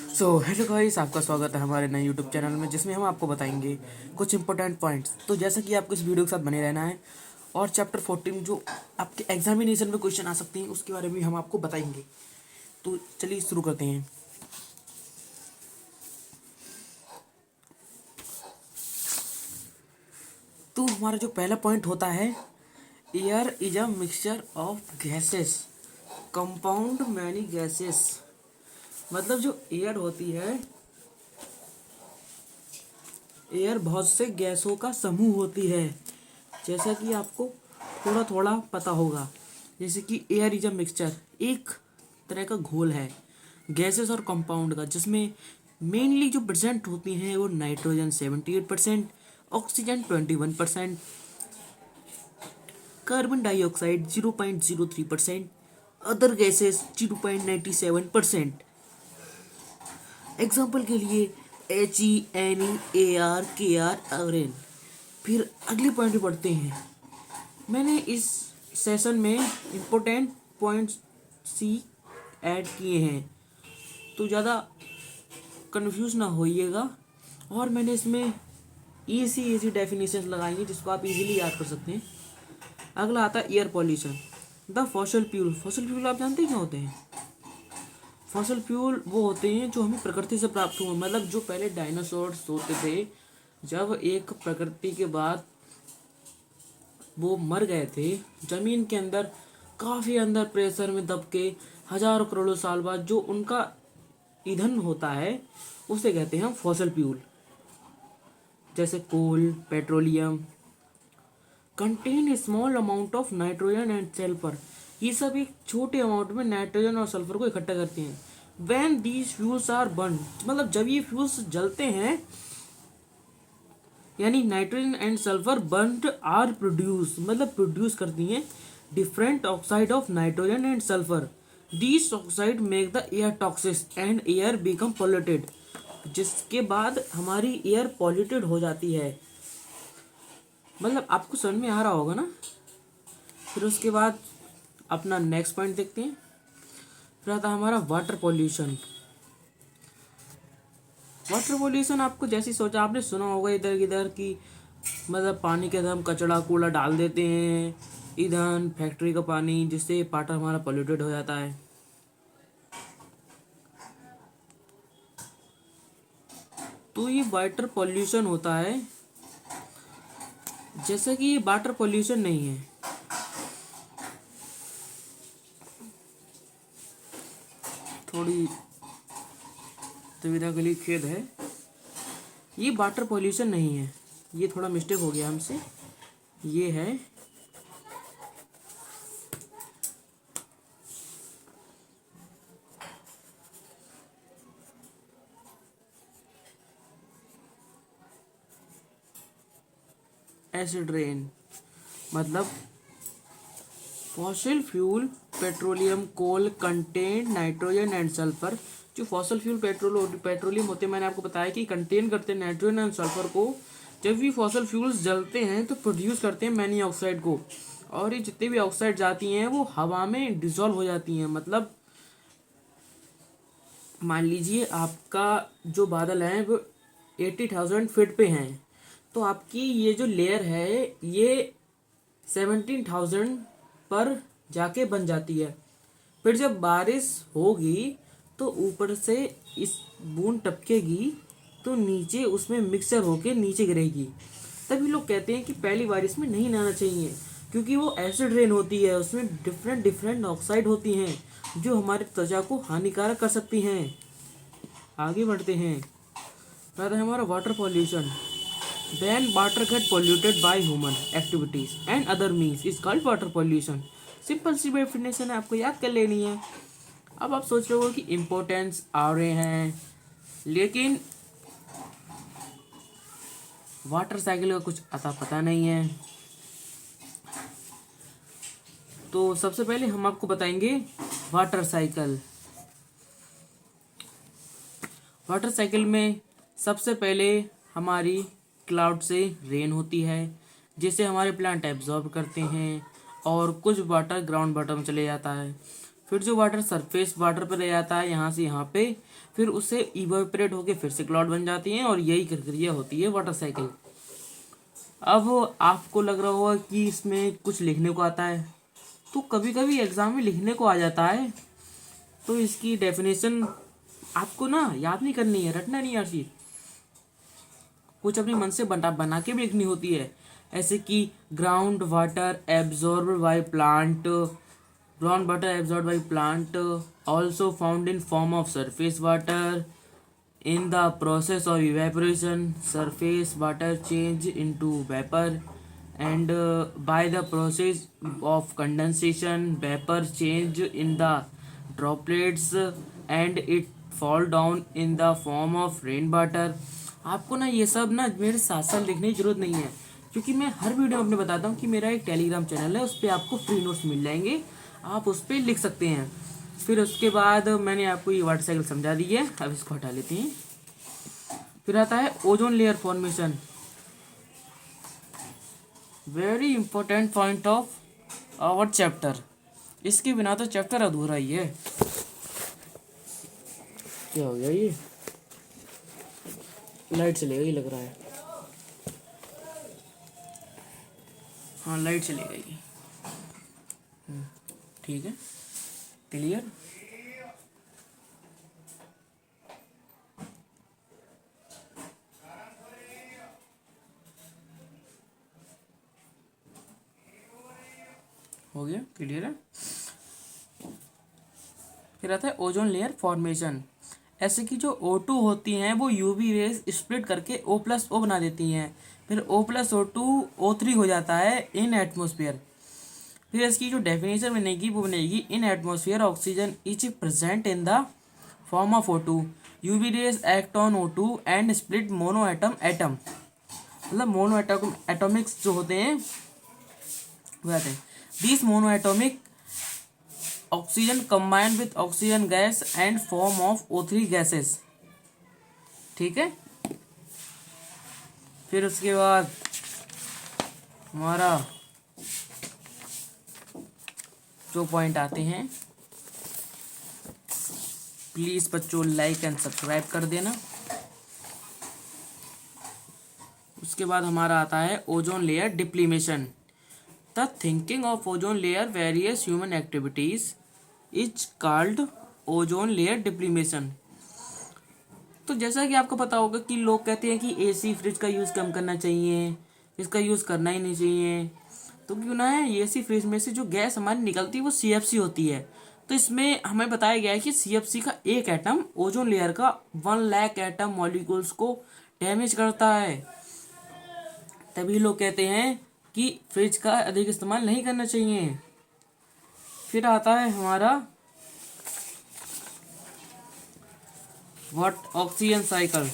Hello guys, आपका स्वागत है हमारे नए यूट्यूब चैनल में, जिसमें हम आपको बताएंगे कुछ इंपॉर्टेंट पॉइंट्स। तो जैसा कि आपको इस वीडियो के साथ बने रहना है, और चैप्टर 14 जो आपके एग्जामिनेशन में क्वेश्चन आ सकते हैं उसके बारे में हम आपको बताएंगे। तो चलिए शुरू करते हैं। तो हमारा जो पहला पॉइंट होता है, air is a mixture of gases compound many gases. मतलब जो एयर होती है, एयर बहुत से गैसों का समूह होती है। जैसा कि आपको थोड़ा थोड़ा पता होगा, जैसे कि एयर इज अ मिक्सचर एक तरह का घोल है गैसेस और कंपाउंड का, जिसमें मेनली जो प्रेजेंट होती हैं वो nitrogen 78%, oxygen 21%, carbon dioxide 0.03%, other gases 0.97%। Example के लिए HENEAR, KR और N। फिर अगले पॉइंट पे पढ़ते हैं। मैंने इस सेशन में इम्पोर्टेंट पॉइंट्स सी ऐड किए हैं, तो ज़्यादा कंफ्यूज ना होइएगा। और मैंने इसमें इजी डेफिनेशन लगाई हैं जिसको आप इजीली याद कर सकते हैं। अगला आता है air pollution. The fossil fuel. Fossil fuel आप जानते हैं क्या होते हैं? फॉसल फ्यूल वो होते हैं जो हमें प्रकृति से प्राप्त हुए, मतलब जो पहले डायनासोर्स होते थे, जब एक प्रकृति के बाद वो मर गए थे जमीन के अंदर, काफी अंदर प्रेशर में दब के, हजारों करोड़ों साल बाद जो उनका ईंधन होता है उसे कहते हैं हम फॉसल फ्यूल। जैसे coal, petroleum contain small amount of nitrogen and sulphur. ये सब एक छोटे अमाउंट में नाइट्रोजन और सल्फर को इकट्ठा करते हैं। When these fuels are burn, मतलब जब ये फ्यूल्स जलते हैं, यानी nitrogen and sulphur burned are produce, मतलब प्रोड्यूस करती हैं different oxide of nitrogen and sulphur. These oxide make the air toxic and air become polluted, जिसके बाद हमारी एयर पॉल्यूटेड हो जाती है। मतलब आपको समझ में आ रहा होगा ना। फिर उसके बाद अपना नेक्स्ट पॉइंट देखते हैं। फिर आता है हमारा वाटर पॉल्यूशन। वाटर पोल्यूशन आपको जैसी सोचा, आपने सुना होगा इधर किधर की, मतलब पानी के अंदर हम कचड़ा कूड़ा डाल देते हैं, ईंधन, फैक्ट्री का पानी, जिससे वाटर हमारा पोल्यूटेड हो जाता है। तो ये वाटर पोल्यूशन होता है। जैसे कि ये वाटर पोल्यूशन नहीं है, थोड़ी सुविधा के लिए खेद है, ये वाटर पोल्यूशन नहीं है, ये थोड़ा मिस्टेक हो गया हमसे। ये है एसिड रेन। मतलब fossil fuel petroleum coal contain nitrogen and sulphur. जो फॉसिल फ्यूल पेट्रोलियम होते हैं, मैंने आपको बताया कि कंटेन करते हैं नाइट्रोजन एंड सल्फर को। जब भी फॉसिल फ्यूल्स जलते हैं तो प्रोड्यूस करते हैं मैनी ऑक्साइड को, और ये जितनी भी ऑक्साइड जाती हैं वो हवा में डिसॉल्व हो जाती हैं। मतलब मान लीजिए आपका जो बादल है वो 80,000 फीट पे हैं, तो आपकी ये जो लेयर है ये 17,000 पर जाके बन जाती है। फिर जब बारिश होगी तो ऊपर से इस बूंद टपकेगी, तो नीचे उसमें मिक्सर होके नीचे गिरेगी। तभी लोग कहते हैं कि पहली बारिश में नहीं नहाना चाहिए, क्योंकि वो एसिड रेन होती है, उसमें डिफरेंट डिफरेंट ऑक्साइड होती हैं जो हमारी त्वचा को हानिकारक कर सकती हैं। आगे बढ़ते हैं। पहला है हमारा water pollution. When water get polluted by human activities and other means is called water pollution। Simple सी डेफिनेशन है, आपको याद कर लेनी है। अब आप सोच रहे हो कि इम्पोर्टेंस आ रहे हैं, लेकिन वाटर साइकिल का कुछ अता पता नहीं है। तो सबसे पहले हम आपको बताएंगे वाटर साइकिल। वाटर साइकिल में सबसे पहले हमारी क्लाउड से रेन होती है, जिसे हमारे प्लांट एब्जॉर्ब करते हैं, और कुछ वाटर ग्राउंड वाटर में चले जाता है। फिर जो वाटर सरफेस वाटर पर रह जाता है यहाँ से यहाँ पे, फिर उससे इवेपोरेट होके फिर से क्लाउड बन जाती हैं, और यही प्रक्रिया होती है वाटर साइकिल। अब आपको लग रहा होगा कि इसमें कुछ लिखने को आता है, तो कभी कभी एग्जाम में लिखने को आ जाता है, तो इसकी डेफिनेशन आपको ना याद नहीं करनी है, रटना नहीं यार चीज, कुछ अपने मन से बना बना के भी लिखनी होती है। ऐसे कि ground water absorb by plant, ground water absorb by plant also found in form of surface water, in the process of evaporation surface water change into vapor, and by the process of condensation vapor change in the droplets and it fall down in the form of rain water। आपको ना ये सब ना मेरे साथ साथ लिखने की जरूरत नहीं है, क्योंकि मैं हर वीडियो में अपने बताता हूँ कि मेरा एक टेलीग्राम चैनल है, उस पर आपको फ्री नोट्स मिल जाएंगे, आप उस पर लिख सकते हैं। फिर उसके बाद मैंने आपको ये वाटर साइकिल समझा दी है, अब इसको हटा लेते हैं। फिर आता है ozone layer formation, very important point of our chapter, इसके बिना तो चैप्टर अधूरा ही है। क्या हो गया ये, लाइट चलेगा ये लग रहा है, हाँ लाइट चलेगा ये, ठीक है क्लियर। हो गया क्लियर है। फिर आता है ओजोन लेयर फॉर्मेशन, ऐसे कि जो O2 होती हैं वो यूवी रेज स्प्लिट करके O+O बना देती हैं, फिर O+O2 O3 हो जाता है इन एटमोसफियर। फिर इसकी जो डेफिनेशन बनेगी वो बनेगी, इन atmosphere oxygen is present in the form of O2, UV rays act on O2 and split mono atom, मतलब मोनो एटॉमिक्स जो होते हैं वो आते हैं, these monoatomic oxygen combine with oxygen gas and form of O3 gases, ठीक है। फिर उसके बाद हमारा जो पॉइंट आते हैं, प्लीज बच्चों लाइक एंड सब्सक्राइब कर देना। उसके बाद हमारा आता है ozone layer depletion, the thinking of ozone layer various human activities is called ozone layer depletion। तो जैसा कि आपको पता होगा कि लोग कहते हैं कि एसी फ्रिज का यूज़ कम करना चाहिए, इसका यूज़ करना ही नहीं चाहिए, तो क्यों ना है, एसी फ्रिज में से जो गैस हमारी निकलती है वो सीएफसी होती है, तो इसमें हमें बताया गया है कि सीएफसी का एक एटम ओजोन लेयर का 1 लाख एटम मॉलिक्यूल्स को डैमेज करता है, तभी लोग कहते हैं कि फ्रिज का अधिक इस्तेमाल नहीं करना चाहिए। फिर आता है हमारा what oxygen cycle,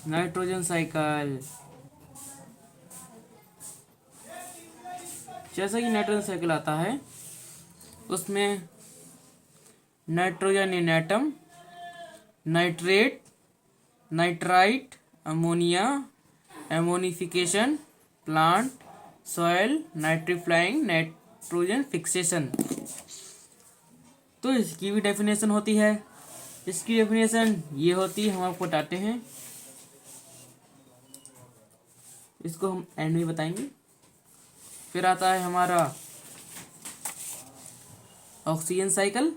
nitrogen cycle, जैसा कि नाइट्रोजन साइकिल आता है उसमें nitrogen in atom, nitrate, nitrite, ammonia, ammonification, plant, soil, nitrifying, nitrogen fixation, तो इसकी भी डेफिनेशन होती है। इसकी डेफिनेशन ये होती है, हम आपको बताते हैं, इसको हम एंड में बताएंगे। फिर आता है हमारा ऑक्सीजन साइकिल,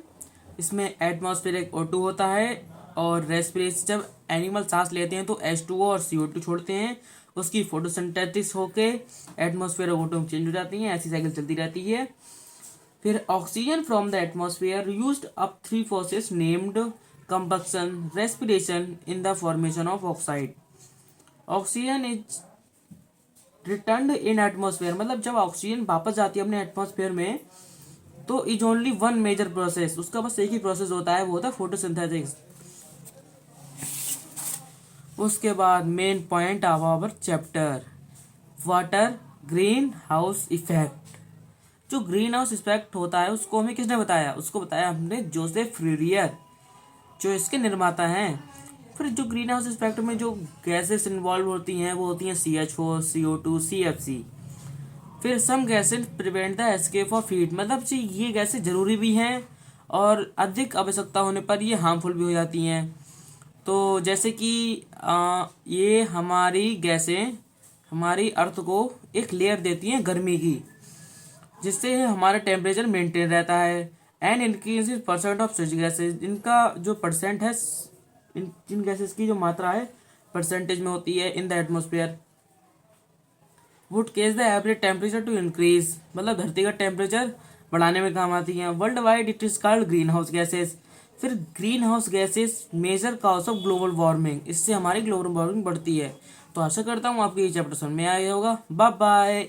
इसमें एटमॉस्फेरिक O2 होता है, और रेस्पिरेशन जब एनिमल सांस लेते हैं तो H2O और CO2 छोड़ते हैं, उसकी फोटोसिंथेसिस होके एटमॉस्फेयर और O2 चेंज हो जाती हैं, ऐसी साइकिल चलती रहती है। फिर oxygen from the atmosphere used up 3 process named combustion, respiration in the formation of oxide. Oxygen is returned in atmosphere, मतलब जब ऑक्सीजन वापस जाती है अपने एटमॉस्फेयर में तो is only one major process, उसका बस एक ही प्रोसेस होता है, वो होता है फोटोसिंथेसिस। उसके बाद main point of our chapter, water green house effect. जो ग्रीन हाउस इफेक्ट होता है उसको हमें किसने बताया, उसको बताया हमने जोसेफ फ्यूरियर, जो इसके निर्माता हैं। फिर जो ग्रीन हाउस इफेक्ट में जो गैसेस इन्वॉल्व होती हैं वो होती हैं CH4, CO2, CFC। फिर some gases prevent the escape of heat, मतलब जी ये गैसें जरूरी भी हैं और अधिक आवश्यकता होने पर ये हार्मफुल भी हो जाती हैं। तो जैसे कि ये हमारी गैसें हमारी अर्थ को एक लेयर देती हैं गर्मी की, जिससे हमारा टेम्परेचर मेंटेन रहता है। And increase percent of such gases, इनका जो परसेंट है, इन गैसेस की जो मात्रा है परसेंटेज में होती है in the atmosphere, would cause the average temperature to increase, मतलब धरती का टेम्परेचर बढ़ाने में काम आती हैं। World wide it is called greenhouse gases. फिर greenhouse gases major cause of global warming, इससे हमारी ग्लोबल वार्मिंग बढ़ती है। तो आशा करता हूँ आपको ये चैप्टर समझ में आया होगा। Bye bye.